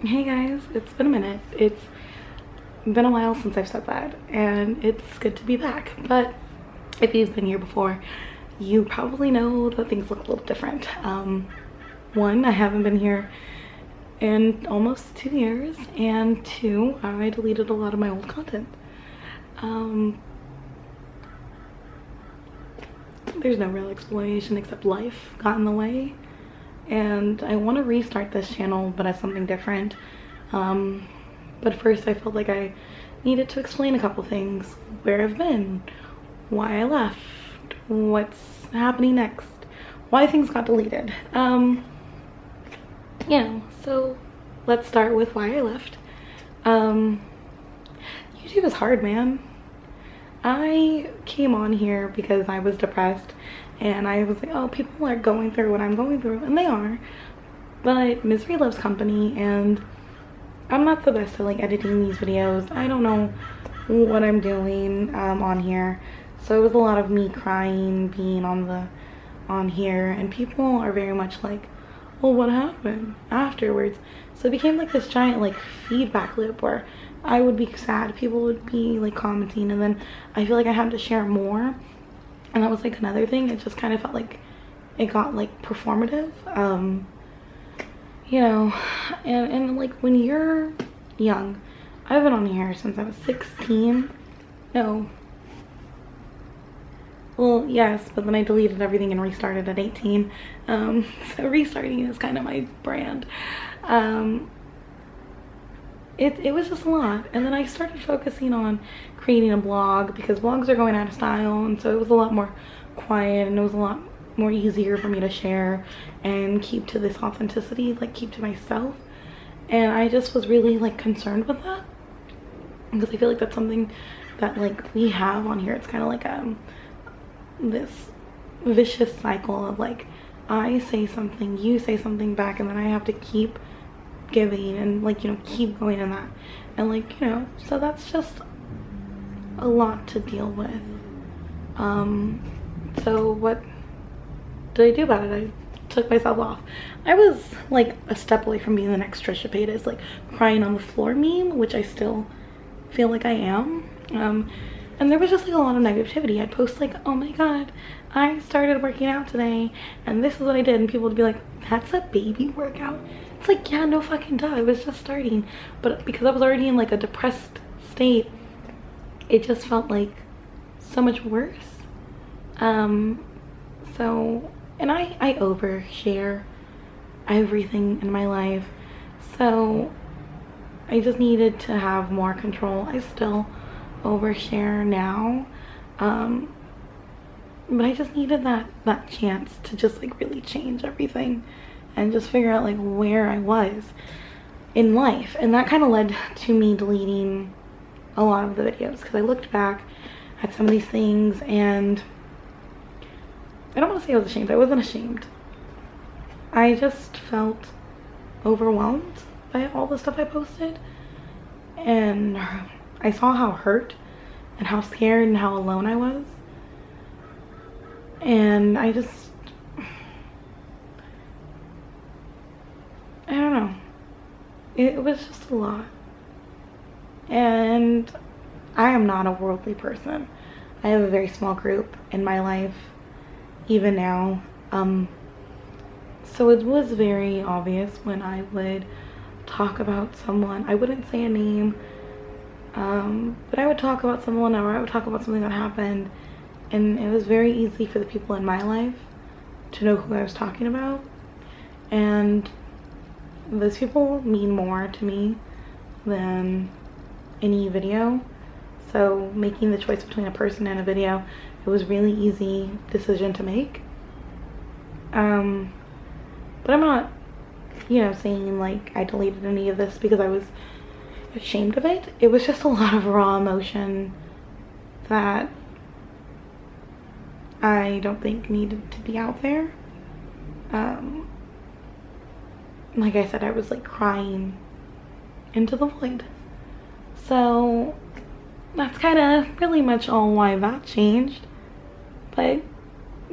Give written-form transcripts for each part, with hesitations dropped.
Hey guys, it's been a minute. It's been a while since I've said that, and it's good to be back. But if you've been here before, you probably know that things look a little different. One, I haven't been here in almost 2 years, and two, I deleted a lot of my old content. Um, there's no real explanation except life got in the way, and I want to restart this channel, but as something different. But first I felt like I needed to explain a couple things: where I've been, why I left, what's happening next, why things got deleted. So let's start with why I left. YouTube is hard, man. I came on here because I was depressed and I was like, oh, people are going through what I'm going through, and they are, but misery loves company, and I'm not the best at like editing these videos. I don't know what I'm doing on here, so it was a lot of me crying being on here, and people are very much like, well, what happened afterwards? So it became like this giant like feedback loop where I would be sad, people would be like commenting, and then I feel like I had to share more, and that was like another thing. It just kind of felt like it got like performative, you know. And like when you're young, I've been on here since I was 16. No, well, yes, but then I deleted everything and restarted at 18. So restarting is kind of my brand. It was just a lot, and then I started focusing on creating a blog because blogs are going out of style, and so it was a lot more quiet, and it was a lot more easier for me to share and keep to this authenticity, like keep to myself. And I just was really like concerned with that because I feel like that's something that like we have on here. It's kind of like this vicious cycle of like, I say something, you say something back, and then I have to keep giving and like, you know, keep going in that, and like, you know, so that's just a lot to deal with. So what did I do about it? I took myself off. I was like a step away from being the next Trisha Paytas, like crying on the floor meme, which I still feel like I am. And there was just like a lot of negativity. I'd post like, oh my god, I started working out today and this is what I did, and people would be like, that's a baby workout. It's like, yeah, no fucking duh, I was just starting. But because I was already in like a depressed state, it just felt like so much worse. And I overshare everything in my life, so I just needed to have more control. I still overshare now, but I just needed that chance to just like really change everything and just figure out like where I was in life. And that kind of led to me deleting a lot of the videos because I looked back at some of these things, and I don't want to say I was ashamed. I wasn't ashamed. I just felt overwhelmed by all the stuff I posted, and I saw how hurt and how scared and how alone I was, and I don't know, it was just a lot. And I am not a worldly person. I have a very small group in my life even now, so it was very obvious when I would talk about someone. I wouldn't say a name, but I would talk about someone, or I would talk about something that happened, and it was very easy for the people in my life to know who I was talking about, and those people mean more to me than any video. So making the choice between a person and a video, it was really easy decision to make. But I'm not, you know, saying like I deleted any of this because I was ashamed of it. It was just a lot of raw emotion that I don't think needed to be out there. Like I said, I was like crying into the void. So that's kind of really much all why that changed. But,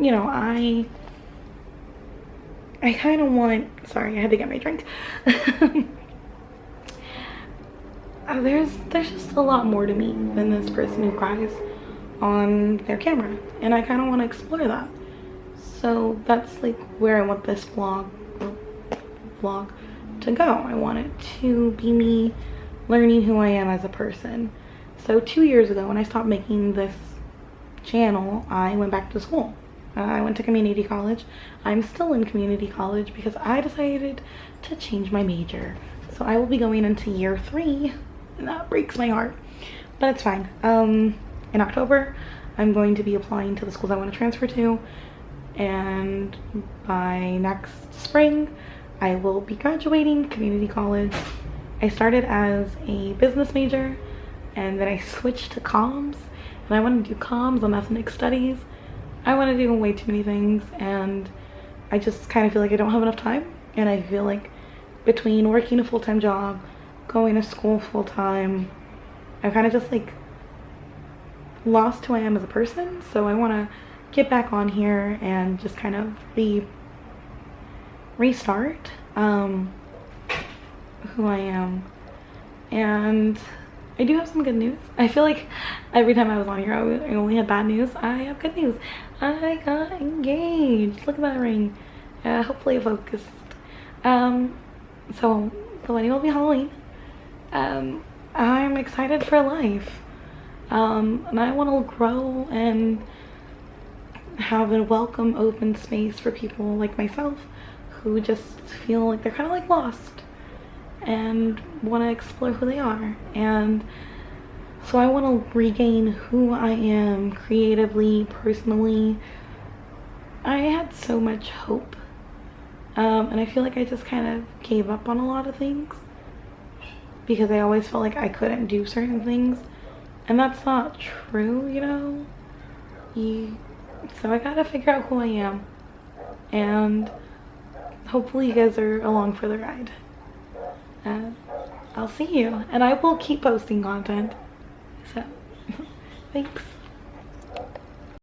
you know, I kind of want, sorry, I had to get my drink. there's just a lot more to me than this person who cries on their camera, and I kind of want to explore that. So that's like where I want this vlog to go. I want it to be me learning who I am as a person. So 2 years ago, when I stopped making this channel, I went back to school. I went to community college. I'm still in community college because I decided to change my major. So I will be going into year 3, and that breaks my heart, but it's fine. In October, I'm going to be applying to the schools I want to transfer to, and by next spring, I will be graduating community college. I started as a business major, and then I switched to comms, and I want to do comms and ethnic studies. I want to do way too many things, and I just kind of feel like I don't have enough time, and I feel like between working a full-time job, going to school full-time, I've kind of just like lost who I am as a person. So I want to get back on here and just kind of restart who I am. And I do have some good news. I feel like every time I was on here, I only had bad news. I have good news. I got engaged. Look at that ring. Hopefully focused. So the wedding will be Halloween. I'm excited for life. And I want to grow and have a welcome, open space for people like myself who just feel like they're kind of like lost and want to explore who they are. And so I want to regain who I am creatively, personally. I had so much hope, and I feel like I just kind of gave up on a lot of things because I always felt like I couldn't do certain things, and that's not true, you know. So I gotta figure out who I am, and hopefully you guys are along for the ride. I'll see you, and I will keep posting content. So, thanks.